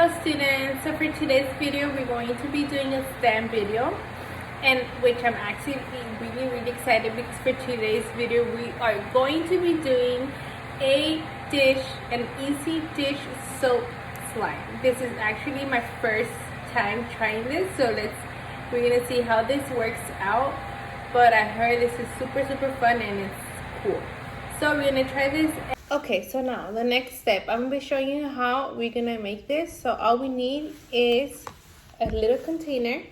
Hello students, so for today's video we're going to be doing a STEM video, and which I'm actually really excited because for today's video we are going to be doing an easy dish soap slime. This is actually my first time trying this, so we're gonna see how this works out, but I heard this is super fun and it's cool. So we're gonna try this. Okay, so now the next step, I'm gonna be showing you how we're gonna make this. So all we need is a little container.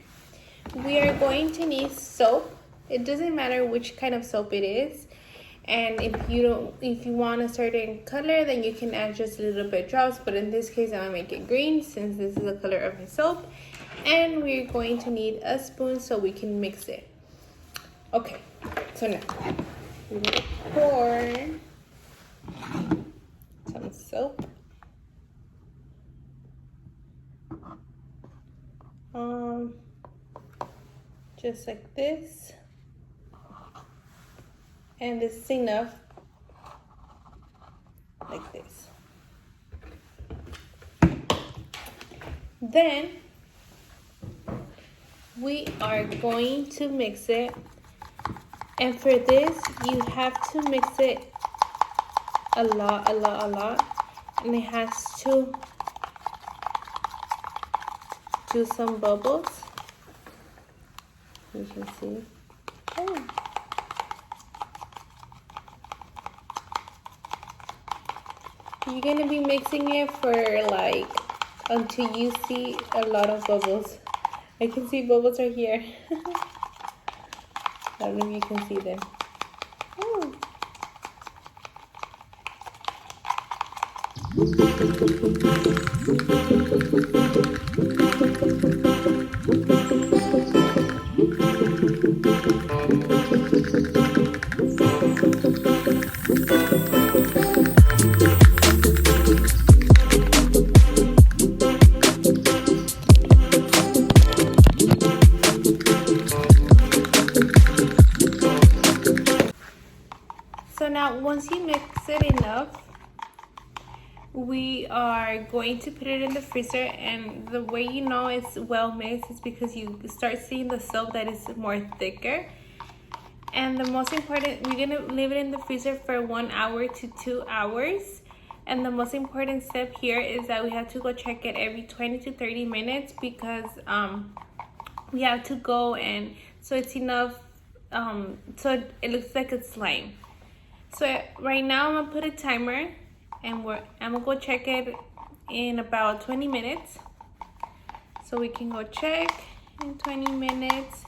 We are going to need soap. It doesn't matter which kind of soap it is, and if you want a certain color, then you can add just a little bit drops, but in this case I'm gonna make it green since this is the color of my soap. And we're going to need a spoon so we can mix it. Okay, so now we're gonna pour some soap just like this, and this is enough, like this. Then we are going to mix it, and for this you have to mix it a lot, and it has to do some bubbles. You can see. Oh. You're gonna be mixing it for like until you see a lot of bubbles. I can see bubbles right here. I don't know if you can see them. Oh. So now once you mix it enough, we are going to put it in the freezer, and the way you know it's well mixed is because you start seeing the soap that is more thicker. And the most important, we're gonna leave it in the freezer for 1 hour to 2 hours. And the most important step here is that we have to go check it every 20 to 30 minutes because we have to go, and so it's enough, so it looks like it's slime. So right now I'm gonna put a timer, and I'm gonna go check it in about 20 minutes. So we can go check in 20 minutes,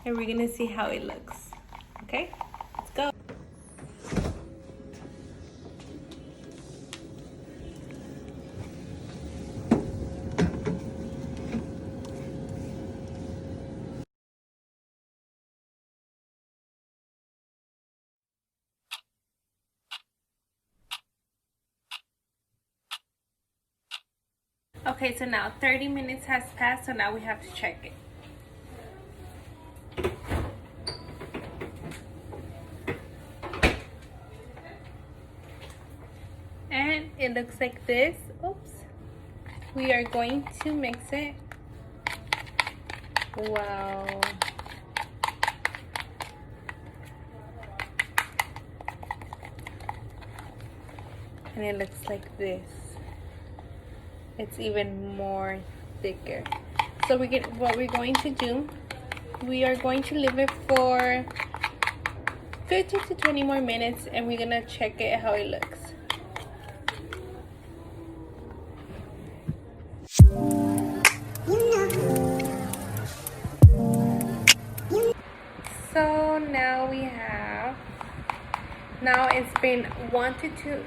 and we're gonna see how it looks. Okay, let's go. Okay, so now 30 minutes has passed, so now we have to check it. And it looks like this. Oops. We are going to mix it. Wow. And it looks like this. It's even more thicker. So what we're going to do, we are going to leave it for 15 to 20 more minutes, and we're gonna check it how it looks. So now it's been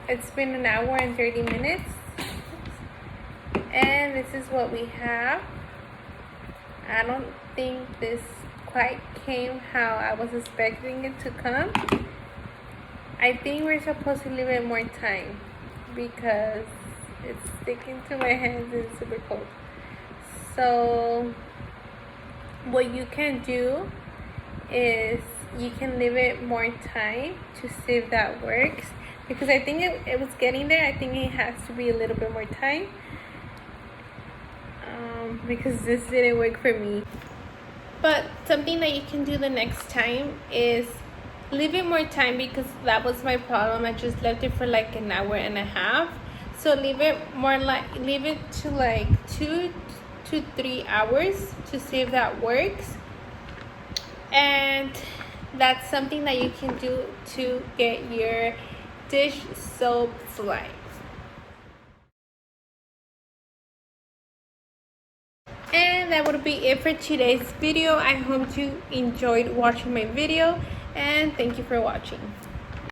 it's been 1 hour and 30 minutes. And this is what we have. I don't think this quite came how I was expecting it to come. I think we're supposed to leave it more time because it's sticking to my hands and it's super cold. So what you can do is you can leave it more time to see if that works, because I think it was getting there. I think it has to be a little bit more time. because this didn't work for me. But something that you can do the next time is leave it more time, because that was my problem. I just left it for like an hour and a half. So leave it to like 2 to 3 hours to see if that works. And that's something that you can do to get your dish soap slime. And that would be it for today's video. I hope you enjoyed watching my video, and thank you for watching.